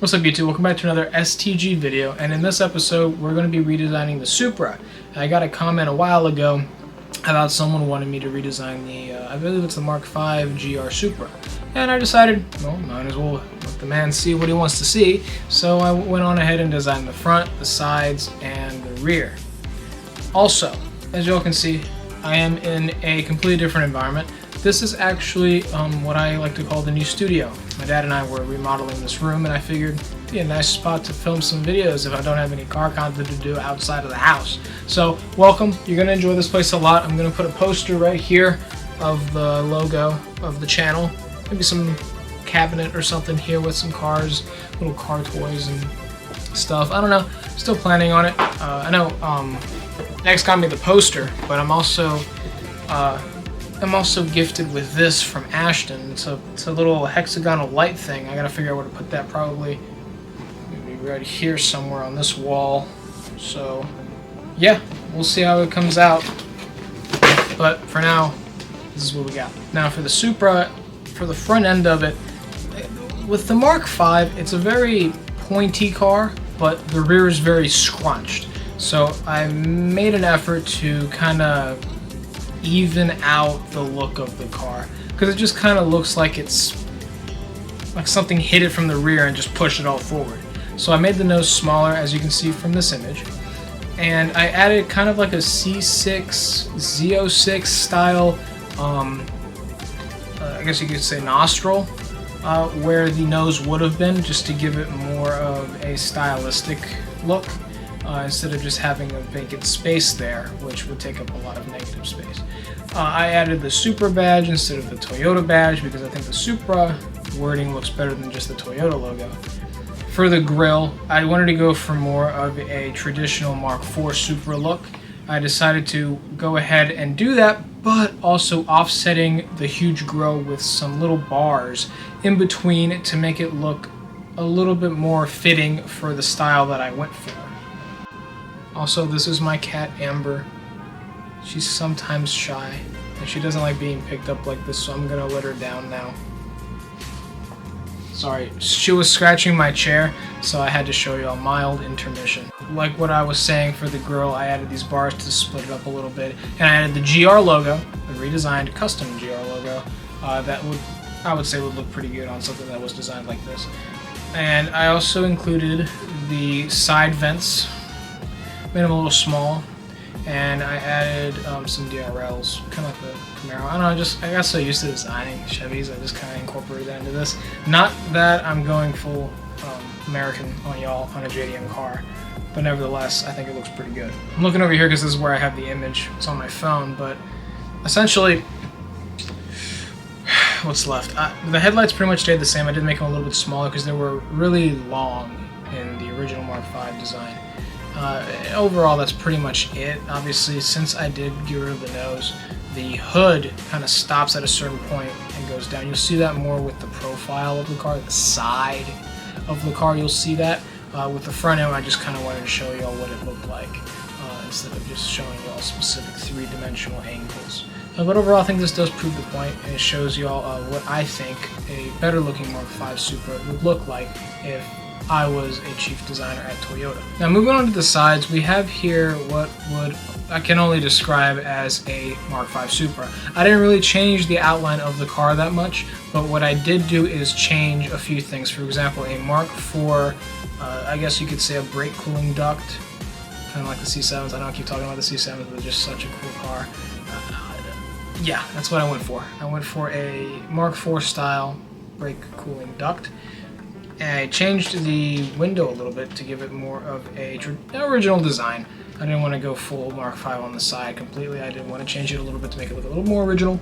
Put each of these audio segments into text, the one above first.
What's up YouTube, welcome back to another STG video, and in this episode we're going to be redesigning the Supra. I got a comment a while ago about someone wanting me to redesign the, I believe it's the Mark 5 GR Supra, and I decided, well, might as well let the man see what he wants to see, so I went on ahead and designed the front, the sides, and the rear. Also, as you all can see, I am in a completely different environment. This is actually what I like to call the new studio. My dad and I were remodeling this room, and I figured it'd be a nice spot to film some videos if I don't have any car content to do outside of the house. So, welcome. You're going to enjoy this place a lot. I'm going to put a poster right here of the logo of the channel. Maybe some cabinet or something here with some cars, little car toys and stuff. I don't know. Still planning on it. I know X got me the poster, but I'm also gifted with this from Ashton. It's a little hexagonal light thing. I gotta figure out where to put that. Probably maybe right here somewhere on this wall. So yeah, we'll see how it comes out. But for now, this is what we got. Now for the Supra, for the front end of it, with the Mark 5, it's a very pointy car, but the rear is very scrunched. So I made an effort to kind of even out the look of the car, because it just kind of looks like it's like something hit it from the rear and just pushed it all forward. So I made the nose smaller, as you can see from this image, and I added kind of like a C6 Z06 style I guess you could say nostril where the nose would have been, just to give it more of a stylistic look. Instead of just having a vacant space there, which would take up a lot of negative space. I added the Supra badge instead of the Toyota badge because I think the Supra wording looks better than just the Toyota logo. For the grille, I wanted to go for more of a traditional Mark IV Supra look. I decided to go ahead and do that, but also offsetting the huge grille with some little bars in between to make it look a little bit more fitting for the style that I went for. Also, this is my cat, Amber. She's sometimes shy, and she doesn't like being picked up like this, so I'm gonna let her down now. Sorry, she was scratching my chair, so I had to show you a mild intermission. Like what I was saying for the grille, I added these bars to split it up a little bit, and I added the GR logo, the redesigned custom GR logo, that I would say would look pretty good on something that was designed like this. And I also included the side vents. Made them a little small, and I added some DRLs, kind of like the Camaro. I don't know, I got so used to designing Chevys, I just kind of incorporated that into this. Not that I'm going full American on y'all on a JDM car, but nevertheless, I think it looks pretty good. I'm looking over here because this is where I have the image. It's on my phone, but essentially, what's left? The headlights pretty much stayed the same. I did make them a little bit smaller because they were really long in the original Mark 5 design. Overall, that's pretty much it. Obviously, since I did get rid of the nose, the hood kind of stops at a certain point and goes down. You'll see that more with the profile of the car, the side of the car, you'll see that. With the front end, I just kind of wanted to show you all what it looked like, instead of just showing you all specific three-dimensional angles. But overall, I think this does prove the point, and it shows you all what I think a better-looking Mark 5 Supra would look like if I was a chief designer at Toyota. Now moving on to the sides, we have here what I can only describe as a Mark 5 Supra. I didn't really change the outline of the car that much, but what I did do is change a few things. For example, a Mark 4, I guess you could say a brake cooling duct, kind of like the C7s. I know I keep talking about the C7s, but they're just such a cool car. Yeah, that's what I went for. I went for a Mark 4 style brake cooling duct. And I changed the window a little bit to give it more of a original design. I didn't want to go full Mark 5 on the side completely. I did want to change it a little bit to make it look a little more original.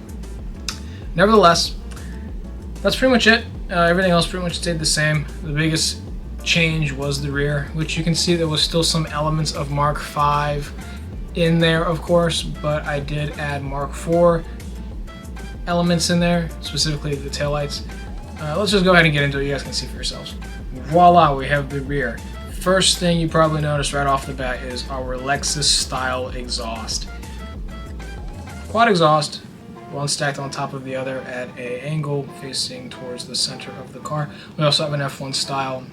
Nevertheless, that's pretty much it. Everything else pretty much stayed the same. The biggest change was the rear, which you can see there was still some elements of Mark 5 in there, of course, but I did add Mark 4 elements in there, specifically the taillights. Let's just go ahead and get into it. You guys can see for yourselves. Voila, we have the rear. First thing you probably noticed right off the bat is our Lexus style exhaust. Quad exhaust, one stacked on top of the other at an angle facing towards the center of the car. We also have an F1 style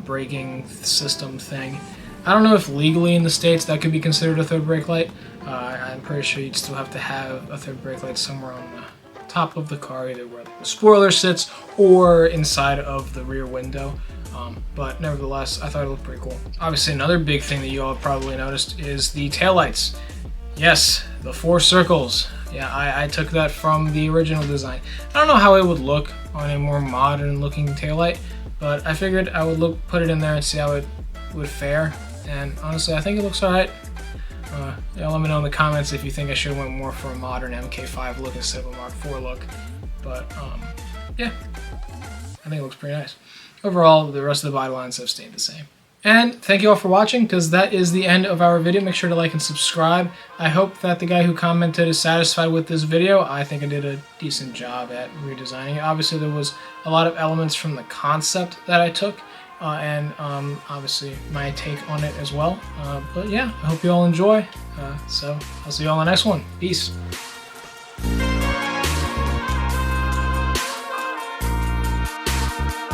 braking system thing. I don't know if legally in the States that could be considered a third brake light. I'm pretty sure you'd still have to have a third brake light somewhere on the top of the car, either where the spoiler sits or inside of the rear window. But nevertheless, I thought it looked pretty cool. Obviously, another big thing that you all have probably noticed is the taillights. Yes, the 4 circles. Yeah, I took that from the original design. I don't know how it would look on a more modern looking taillight, but I figured I would put it in there and see how it would fare. And honestly, I think it looks alright. Yeah, let me know in the comments if you think I should have went more for a modern MK5 look instead of a Mark IV look. But yeah, I think it looks pretty nice. Overall, the rest of the body lines have stayed the same. And thank you all for watching, because that is the end of our video. Make sure to like and subscribe. I hope that the guy who commented is satisfied with this video. I think I did a decent job at redesigning it. Obviously, there was a lot of elements from the concept that I took, and obviously my take on it as well. But yeah, I hope you all enjoy. So I'll see you all in the next one. Peace.